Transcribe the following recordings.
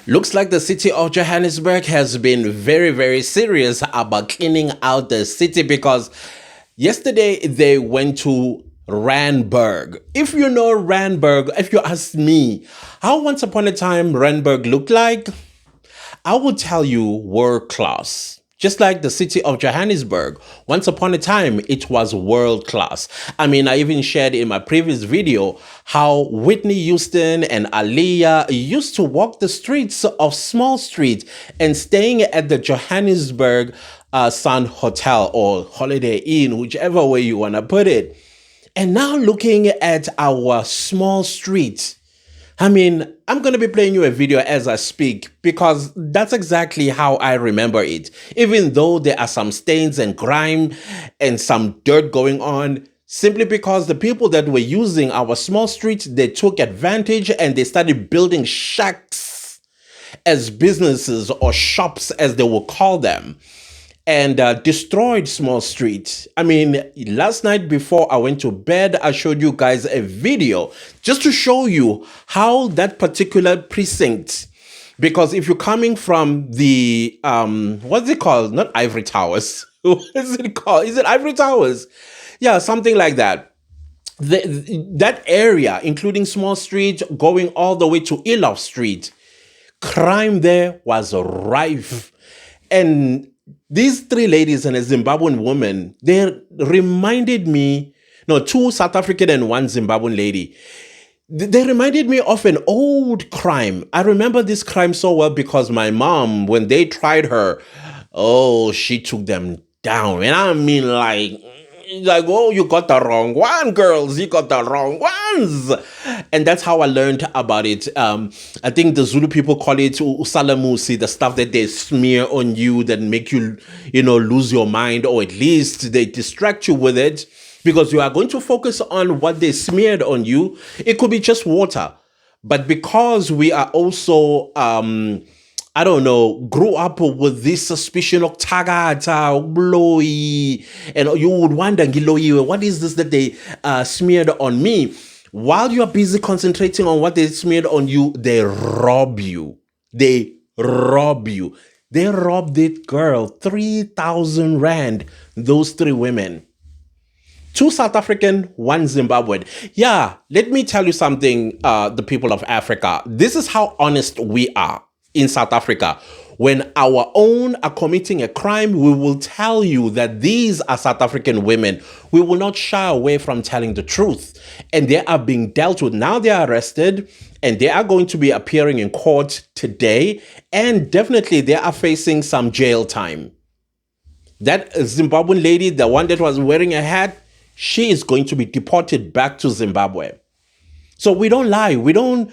Looks like the city of Johannesburg has been very, very serious about cleaning out the city because yesterday they went to Randburg. If you know Randburg, if you ask me how once upon a time Randburg looked like, I will tell you world class. Just like the city of Johannesburg, once upon a time, it was world class. I mean, I even shared in my previous video how Whitney Houston and Aaliyah used to walk the streets of Small Street and staying at the Johannesburg Sun Hotel or Holiday Inn, whichever way you want to put it. And now looking at our small street, I mean, I'm going to be playing you a video as I speak because that's exactly how I remember it. Even though there are some stains and grime and some dirt going on, simply because the people that were using our small street, they took advantage and they started building shacks as businesses or shops as they will call them, and destroyed Small Street. I mean, last night before I went to bed, I showed you guys a video just to show you how that particular precinct, because if you're coming from the, what's it called? Not Ivory Towers. What is it called? Is it Ivory Towers? Yeah, something like that. That area, including Small Street, going all the way to Elof Street, crime there was rife. And these three ladies and a Zimbabwean woman, they reminded me, no, two South African and one Zimbabwean lady. They reminded me of an old crime. I remember this crime so well because my mom, when they tried her, oh, she took them down. And I mean, like, oh, you got the wrong one, girls. You got the wrong ones. And that's how I learned about it. I think the Zulu people call it usalamusi, the stuff that they smear on you that make you, lose your mind, or at least they distract you with it because you are going to focus on what they smeared on you. It could be just water. But because we are also, I don't know, grew up with this suspicion of tagata, blowy, and you would wonder, what is this that they smeared on me? While you're busy concentrating on what they smeared on you, they rob you. They rob you. They robbed it, girl, 3,000 rand, those three women. Two South African, one Zimbabwean. Yeah, let me tell you something, the people of Africa. This is how honest we are in South Africa. When our own are committing a crime, we will tell you that these are South African women. We will not shy away from telling the truth. And they are being dealt with. Now they are arrested and they are going to be appearing in court today. And definitely they are facing some jail time. That Zimbabwean lady, the one that was wearing a hat, she is going to be deported back to Zimbabwe. So we don't lie. We don't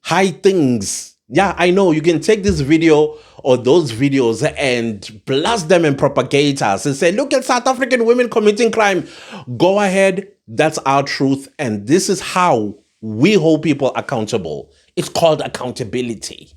hide things. Yeah, I know you can take this video or those videos and blast them and propagate us and say, look at South African women committing crime. Go ahead. That's our truth. And this is how we hold people accountable. It's called accountability.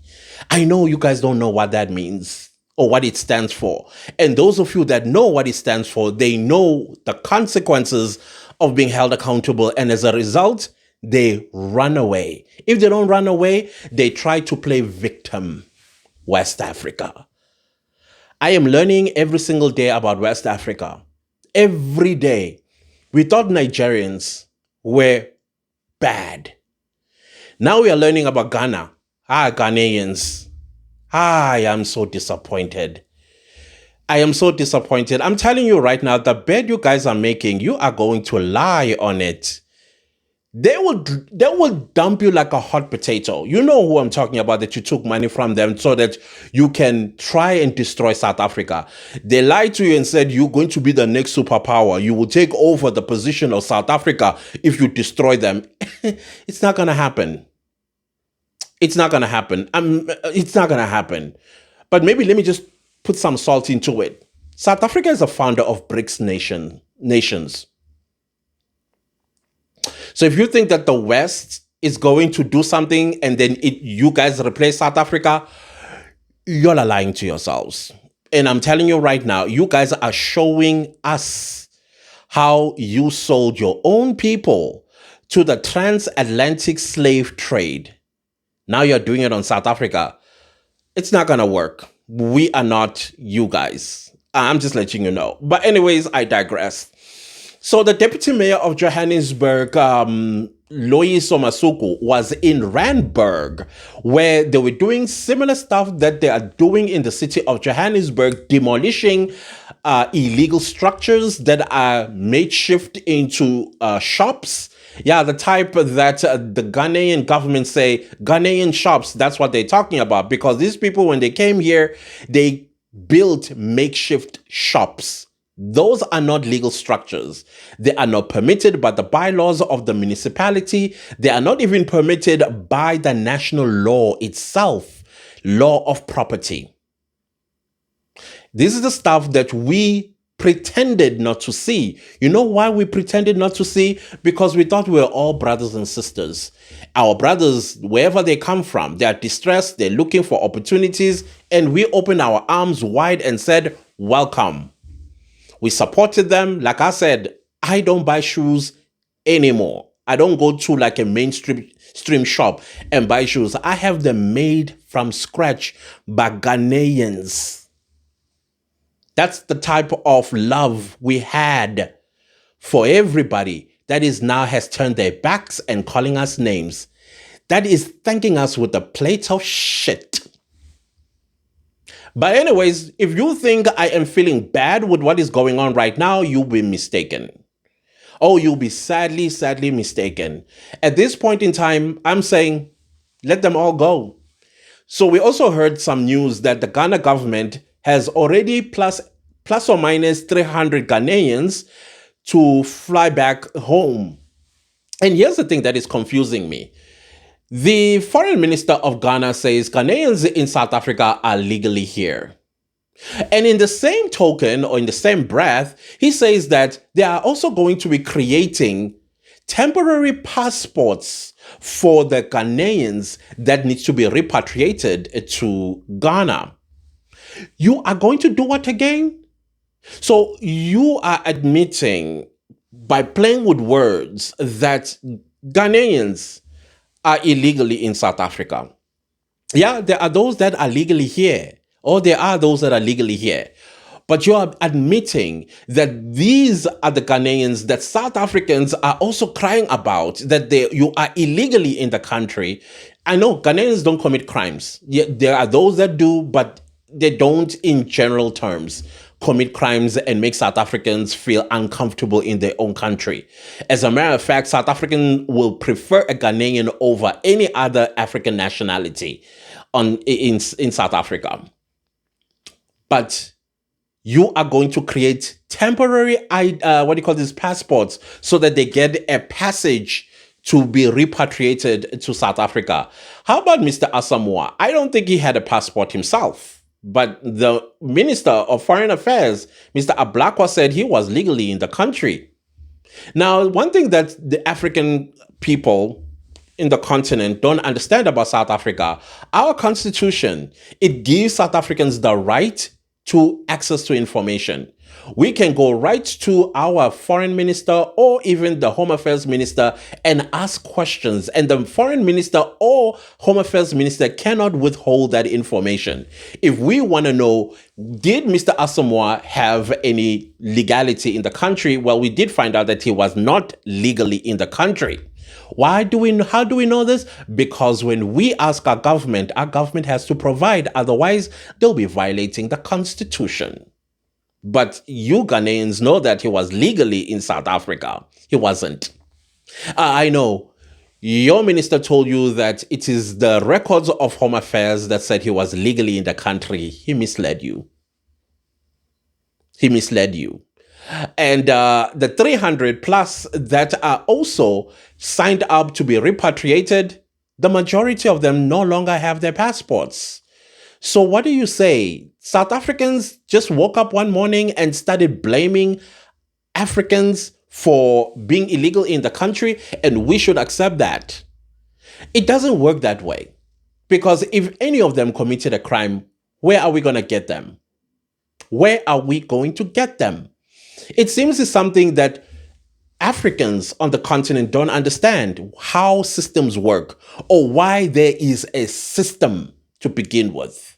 I know you guys don't know what that means or what it stands for. And those of you that know what it stands for, they know the consequences of being held accountable. And as a result, they run away. If they don't run away, they try to play victim. West Africa. I am learning every single day about West Africa. Every day. We thought Nigerians were bad. Now we are learning about Ghana. Ghanaians. I am so disappointed. I am so disappointed. I'm telling you right now, the bed you guys are making, you are going to lie on it. They will dump you like a hot potato. You know who I'm talking about, that you took money from them so that you can try and destroy South Africa. They lied to you and said you're going to be the next superpower. You will take over the position of South Africa if you destroy them. It's not going to happen. It's not going to happen. It's not going to happen. But maybe let me just put some salt into it. South Africa is a founder of BRICS nations. So if you think that the West is going to do something and then you guys replace South Africa, you're lying to yourselves. And I'm telling you right now, you guys are showing us how you sold your own people to the transatlantic slave trade. Now you're doing it on South Africa. It's not gonna work. We are not you guys. I'm just letting you know. But anyways, I digress. So the deputy mayor of Johannesburg, Loyiso Masuku, was in Randburg, where they were doing similar stuff that they are doing in the city of Johannesburg, demolishing illegal structures that are makeshift into shops. Yeah, the type that the Ghanaian government say, Ghanaian shops, that's what they're talking about. Because these people, when they came here, they built makeshift shops. Those are not legal structures. They are not permitted by the bylaws of the municipality. They are not even permitted by the national law itself, law of property. This is the stuff that we pretended not to see. You know why we pretended not to see? Because we thought we were all brothers and sisters. Our brothers, wherever they come from, they are distressed, they're looking for opportunities, and we opened our arms wide and said, welcome. We supported them. Like I said, I don't buy shoes anymore. I don't go to like a mainstream shop and buy shoes. I have them made from scratch by Ghanaians. That's the type of love we had for everybody that is now has turned their backs and calling us names. That is thanking us with a plate of shit. But anyways, if you think I am feeling bad with what is going on right now, you'll be mistaken. Oh, you'll be sadly, sadly mistaken. At this point in time, I'm saying, let them all go. So we also heard some news that the Ghana government has already plus or minus 300 Ghanaians to fly back home. And here's the thing that is confusing me. The foreign minister of Ghana says Ghanaians in South Africa are legally here. And in the same token, or in the same breath, he says that they are also going to be creating temporary passports for the Ghanaians that needs to be repatriated to Ghana. You are going to do what again? So you are admitting by playing with words that Ghanaians are illegally in South Africa. Yeah, there are those that are legally here, or there are those that are legally here. But you are admitting that these are the Ghanaians that South Africans are also crying about, that you are illegally in the country. I know Ghanaians don't commit crimes. Yeah, there are those that do, but they don't, in general terms, commit crimes and make South Africans feel uncomfortable in their own country. As a matter of fact, South African will prefer a Ghanaian over any other African nationality in South Africa. But you are going to create temporary passports so that they get a passage to be repatriated to South Africa. How about Mr. Asamoah? I don't think he had a passport himself. But the Minister of Foreign Affairs, Mr. Ablakwa, said he was legally in the country. Now, one thing that the African people in the continent don't understand about South Africa, our constitution, it gives South Africans the right to access to information. We can go right to our foreign minister or even the home affairs minister and ask questions. And the foreign minister or home affairs minister cannot withhold that information. If we want to know, did Mr. Asamoah have any legality in the country? Well, we did find out that he was not legally in the country. How do we know this? Because when we ask our government has to provide. Otherwise, they'll be violating the constitution. But you Ghanaians know that he was legally in South Africa. He wasn't. I know. Your minister told you that it is the records of Home Affairs that said he was legally in the country. He misled you. He misled you. And the 300 plus that are also signed up to be repatriated, the majority of them no longer have their passports. So what do you say? South Africans just woke up one morning and started blaming Africans for being illegal in the country, and we should accept that. It doesn't work that way. Because if any of them committed a crime, where are we going to get them? Where are we going to get them? It seems it's something that Africans on the continent don't understand how systems work or why there is a system to begin with.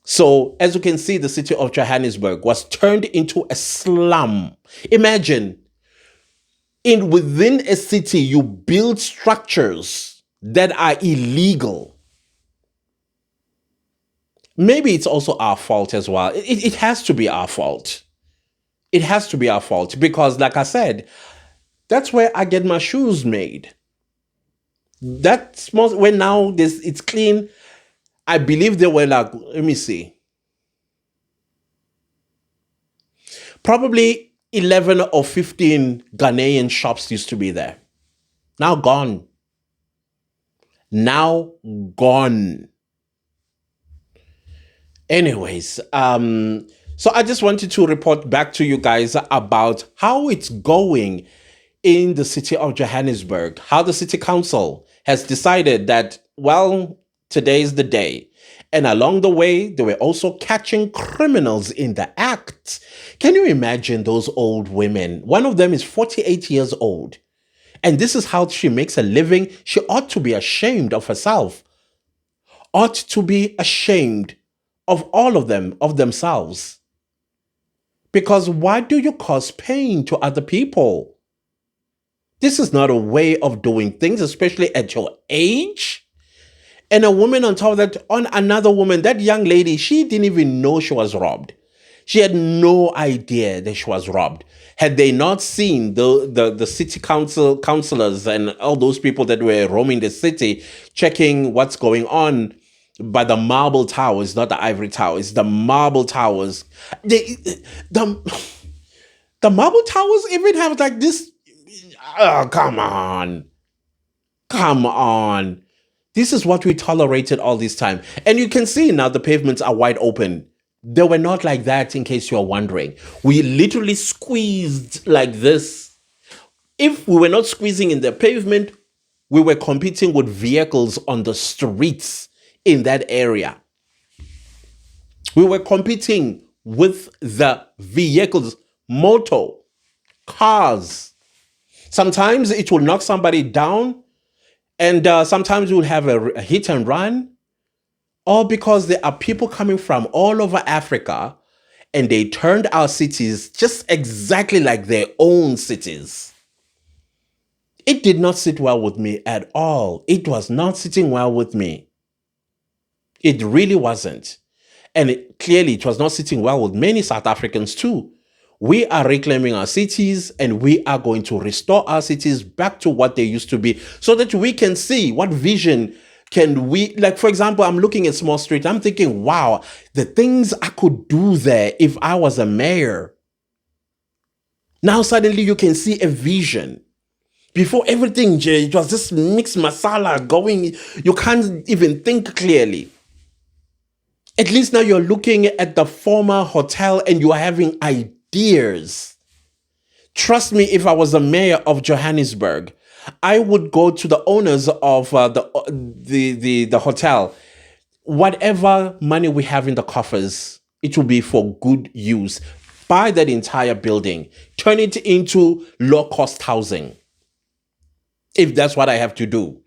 So, as you can see, the city of Johannesburg was turned into a slum. Imagine, within a city, you build structures that are illegal. Maybe it's also our fault as well. It has to be our fault. It has to be our fault because, like I said, that's where I get my shoes made. That's most when now this it's clean. I believe they were like, let me see, probably 11 or 15 Ghanaian shops used to be there. Now gone. Now gone. Anyways, so I just wanted to report back to you guys about how it's going in the city of Johannesburg, how the city council has decided that, well, today is the day. And along the way, they were also catching criminals in the act. Can you imagine those old women? One of them is 48 years old. And this is how she makes a living. She ought to be ashamed of herself, ought to be ashamed of all of them, of themselves. Because why do you cause pain to other people? This is not a way of doing things, especially at your age. And a woman on top of that, on another woman, that young lady, she didn't even know she was robbed. She had no idea that she was robbed. Had they not seen the city councillors and all those people that were roaming the city, checking what's going on by the marble towers, not the ivory towers, the marble towers. The marble towers even have like this. Oh, come on. Come on. This is what we tolerated all this time. And you can see now the pavements are wide open. They were not like that, in case you're wondering. We literally squeezed like this. If we were not squeezing in the pavement, we were competing with vehicles on the streets in that area. We were competing with the vehicles, motor, cars. Sometimes it will knock somebody down, and sometimes we'll have a hit and run. All because there are people coming from all over Africa and they turned our cities just exactly like their own cities. It did not sit well with me at all. It was not sitting well with me. It really wasn't. And clearly, it was not sitting well with many South Africans too. We are reclaiming our cities and we are going to restore our cities back to what they used to be so that we can see what vision can we, like, for example, I'm looking at Small Street. I'm thinking, wow, the things I could do there if I was a mayor. Now suddenly you can see a vision. Before everything, Jay, it was just mixed masala going. You can't even think clearly. At least now you're looking at the former hotel and you are having ideas. Trust me, if I was the mayor of Johannesburg, I would go to the owners of the hotel. Whatever money we have in the coffers, it will be for good use. Buy that entire building, turn it into low-cost housing. If that's what I have to do.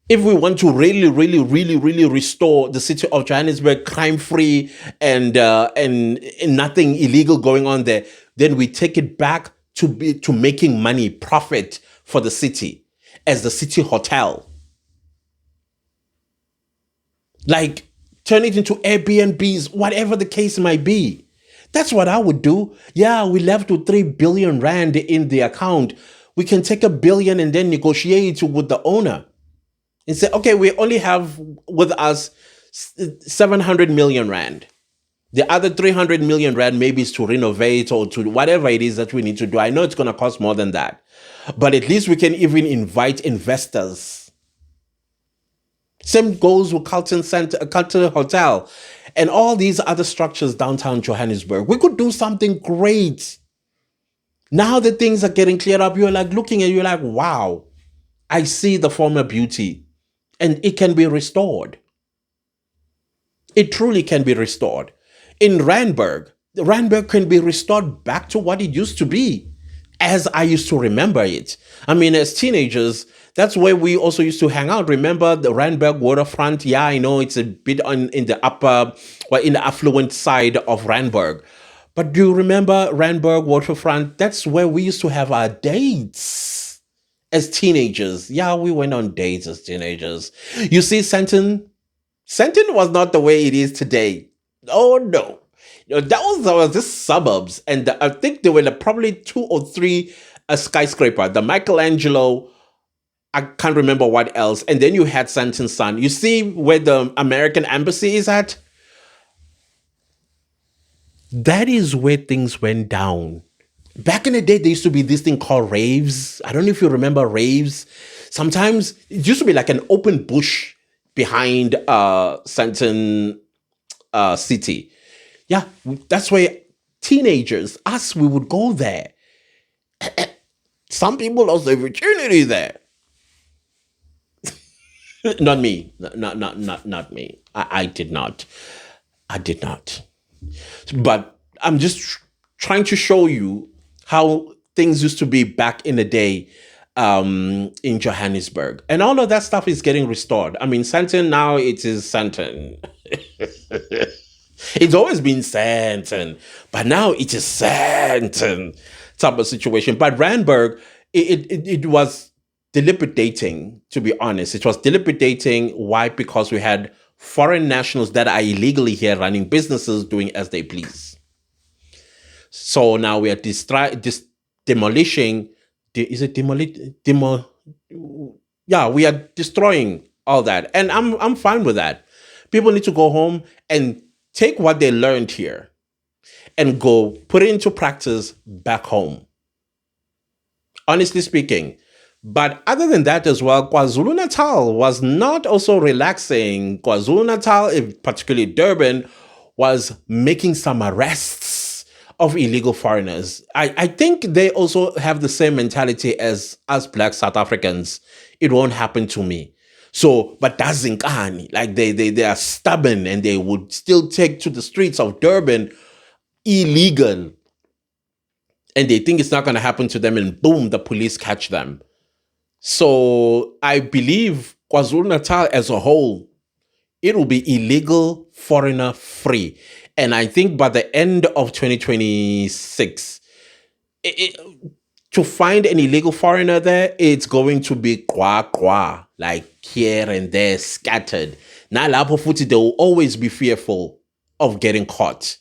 If we want to really, really, really, really restore the city of Johannesburg crime-free and nothing illegal going on there, then we take it back to making money, profit for the city as the city hotel. Like, turn it into Airbnbs, whatever the case might be. That's what I would do. Yeah, we left with 3 billion rand in the account. We can take 1 billion and then negotiate with the owner and say, okay, we only have with us 700 million rand. The other 300 million rand maybe is to renovate or to whatever it is that we need to do. I know it's going to cost more than that, but at least we can even invite investors. Same goes with Carlton Hotel and all these other structures downtown Johannesburg. We could do something great. Now that things are getting cleared up, you're like looking and you're like, wow, I see the former beauty and it can be restored. It truly can be restored. In Randburg can be restored back to what it used to be. as I used to remember it. I mean, as teenagers, that's where we also used to hang out. Remember the Randburg waterfront? Yeah, I know it's a bit on in the upper, well, in the affluent side of Randburg. But do you remember Randburg waterfront? That's where we used to have our dates as teenagers. Yeah, we went on dates as teenagers. You see, Senton was not the way it is today. Oh no. That was just suburbs, and I think there were probably two or three skyscraper. The Michelangelo, I can't remember what else, and then you had Santon Sun. You see where the American embassy is at? That is where things went down. Back in the day, there used to be this thing called raves. I don't know if you remember raves. Sometimes it used to be like an open bush behind Santon City. Yeah, that's where teenagers, us, we would go there. Some people lost their virginity there. Not me. Not me. I did not. I did not. But I'm just trying to show you how things used to be back in the day in Johannesburg. And all of that stuff is getting restored. I mean, Santon now, it is Santon. It's always been Santon, but now it is Santon type of situation. But Randburg, it was dilapidating, to be honest. It was dilapidating. Why? Because we had foreign nationals that are illegally here running businesses, doing as they please. So now we are demolishing. Is it yeah, we are destroying all that, and I'm fine with that. People need to go home and take what they learned here and go put it into practice back home. Honestly speaking. But other than that as well, KwaZulu Natal was not also relaxing. KwaZulu Natal, particularly Durban, was making some arrests of illegal foreigners. I think they also have the same mentality as us Black South Africans. It won't happen to me. So, but that's Zinkani. Like they are stubborn, and they would still take to the streets of Durban illegal. And they think it's not going to happen to them, and boom, the police catch them. So I believe KwaZulu Natal as a whole, it will be illegal foreigner free. And I think by the end of 2026, to find an illegal foreigner there, it's going to be kwa, like here and there, scattered. Now, they will always be fearful of getting caught.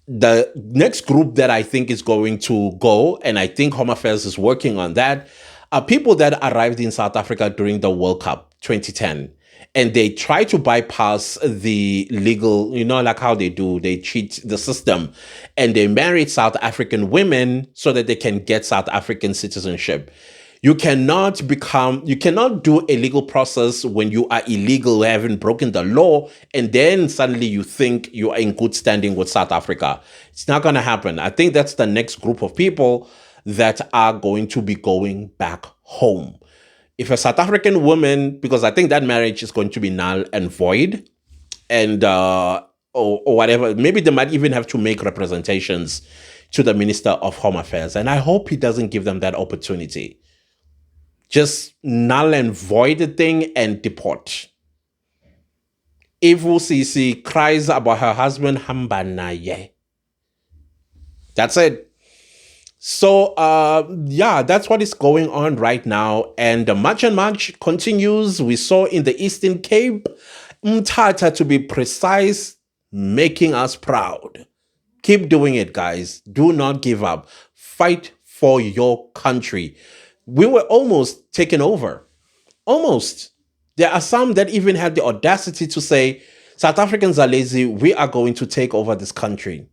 The next group that I think is going to go, and I think Home Affairs is working on that, are people that arrived in South Africa during the World Cup 2010. And they try to bypass the legal, like how they do, they cheat the system. And they marry South African women so that they can get South African citizenship. You cannot do a legal process when you are illegal, having broken the law, and then suddenly you think you are in good standing with South Africa. It's not going to happen. I think that's the next group of people that are going to be going back home. If a South African woman, because I think that marriage is going to be null and void, and or whatever, maybe they might even have to make representations to the Minister of Home Affairs. And I hope he doesn't give them that opportunity. Just null and void the thing and deport. If Sisi cries about her husband, Hambanaye. That's it. So, yeah, that's what is going on right now. And the March and March continues. We saw in the Eastern Cape, Mthatha, to be precise, making us proud. Keep doing it, guys. Do not give up. Fight for your country. We were almost taken over. Almost. There are some that even had the audacity to say, South Africans are lazy. We are going to take over this country.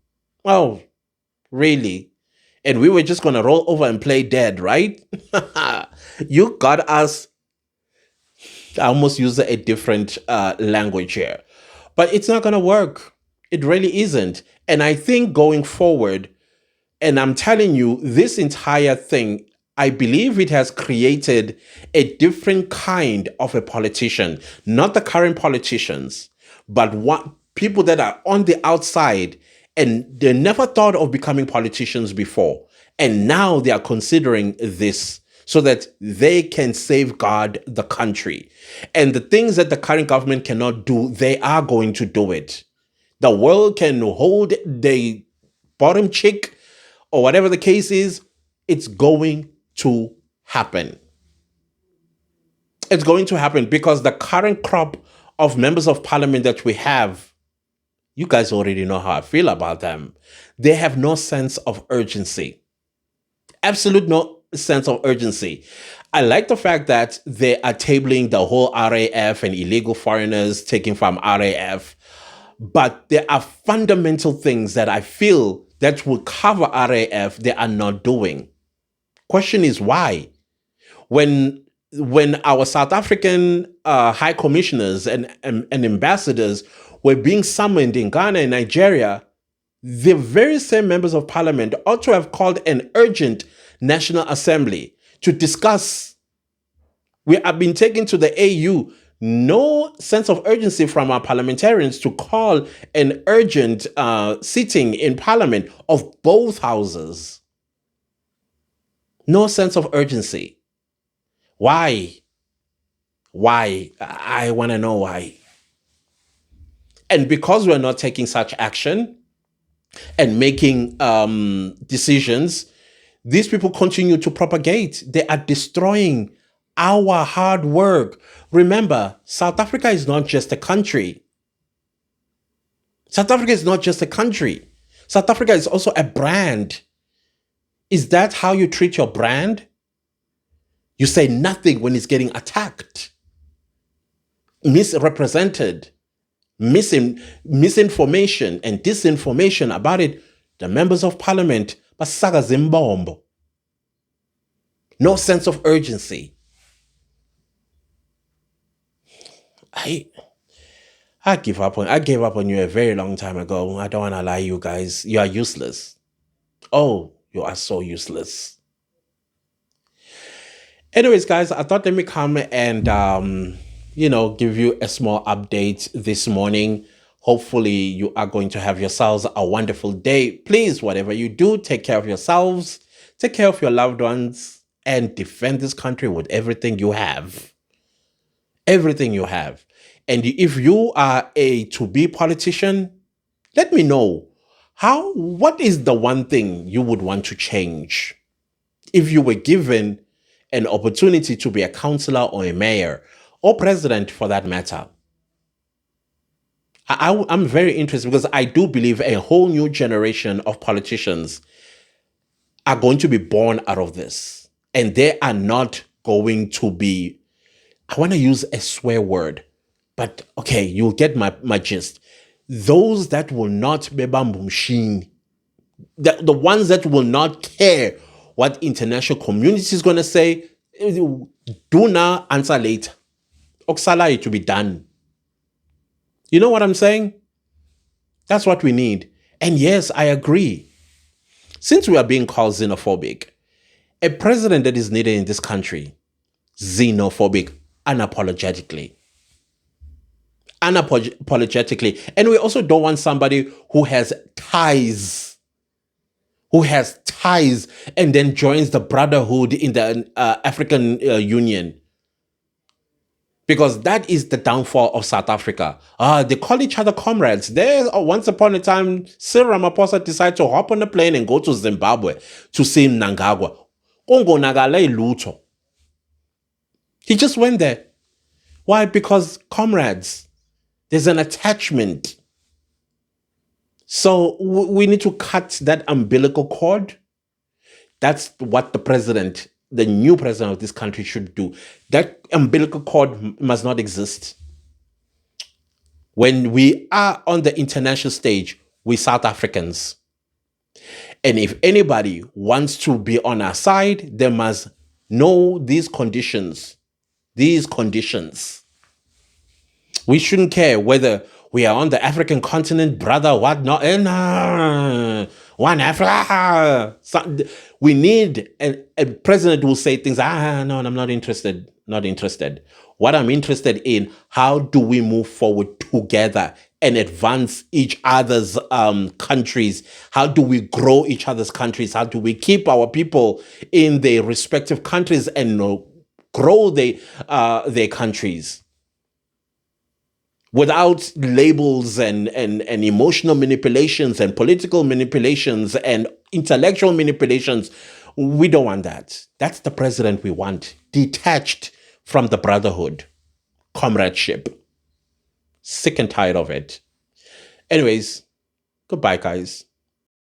Oh, really? And we were just going to roll over and play dead, right? You got us. I almost use a different language here. But it's not going to work. It really isn't. And I think going forward, and I'm telling you, this entire thing, I believe it has created a different kind of a politician. Not the current politicians, but people that are on the outside, and they never thought of becoming politicians before. And now they are considering this so that they can safeguard the country. And the things that the current government cannot do, they are going to do it. The world can hold the bottom chick or whatever the case is. It's going to happen. It's going to happen because the current crop of members of parliament that we have, you guys already know how I feel about them. They have no sense of urgency. Absolute no sense of urgency. I like the fact that they are tabling the whole RAF and illegal foreigners taking from RAF. But there are fundamental things that I feel that will cover RAF they are not doing. Question is why? When our South African high commissioners and ambassadors were being summoned in Ghana and Nigeria, the very same members of parliament ought to have called an urgent National Assembly to discuss. We have been taken to the AU. No sense of urgency from our parliamentarians to call an urgent sitting in parliament of both houses. No sense of urgency. Why? Why? I want to know why. And because we're not taking such action and making decisions, these people continue to propagate. They are destroying our hard work. Remember, South Africa is not just a country. South Africa is not just a country. South Africa is also a brand. Is that how you treat your brand? You say nothing when it's getting attacked, misrepresented, misinformation and disinformation about it. The members of parliament, basaga zimbombo. No sense of urgency. I gave up on you a very long time ago. I don't want to lie, you guys. You are useless. Oh, you are so useless. Anyways, guys, I thought let me come and give you a small update this morning. Hopefully you are going to have yourselves a wonderful day. Please, whatever you do, take care of yourselves, take care of your loved ones, and defend this country with everything you have. Everything you have. And if you are a to-be politician, let me know what is the one thing you would want to change if you were given an opportunity to be a councillor or a mayor or president for that matter. I'm very interested because I do believe a whole new generation of politicians are going to be born out of this. And they are not going to be, I want to use a swear word, but okay, you'll get my gist. Those that will not be bambumshin, the ones that will not care what international community is going to say, do now, answer later. Oksala to be done. You know what I'm saying? That's what we need. And yes, I agree. Since we are being called xenophobic, a president that is needed in this country, xenophobic, unapologetically. Unapologetically. And we also don't want somebody who has ties and then joins the brotherhood in the African Union. Because that is the downfall of South Africa. They call each other comrades. Once upon a time, Cyril Ramaphosa decided to hop on a plane and go to Zimbabwe to see Mnangagwa. He just went there. Why? Because comrades. There's an attachment. So we need to cut that umbilical cord. That's what the new president of this country should do. That umbilical cord must not exist. When we are on the international stage, we South Africans. And if anybody wants to be on our side, they must know these conditions. These conditions. We shouldn't care whether we are on the African continent, brother, what not. One Africa. We need a president who will say things, no, I'm not interested. Not interested. What I'm interested in, how do we move forward together and advance each other's countries? How do we grow each other's countries? How do we keep our people in their respective countries and grow their countries without labels and emotional manipulations and political manipulations and intellectual manipulations? We don't want that. That's the president we want, detached from the brotherhood, comradeship. Sick and tired of it. Anyways, goodbye, guys.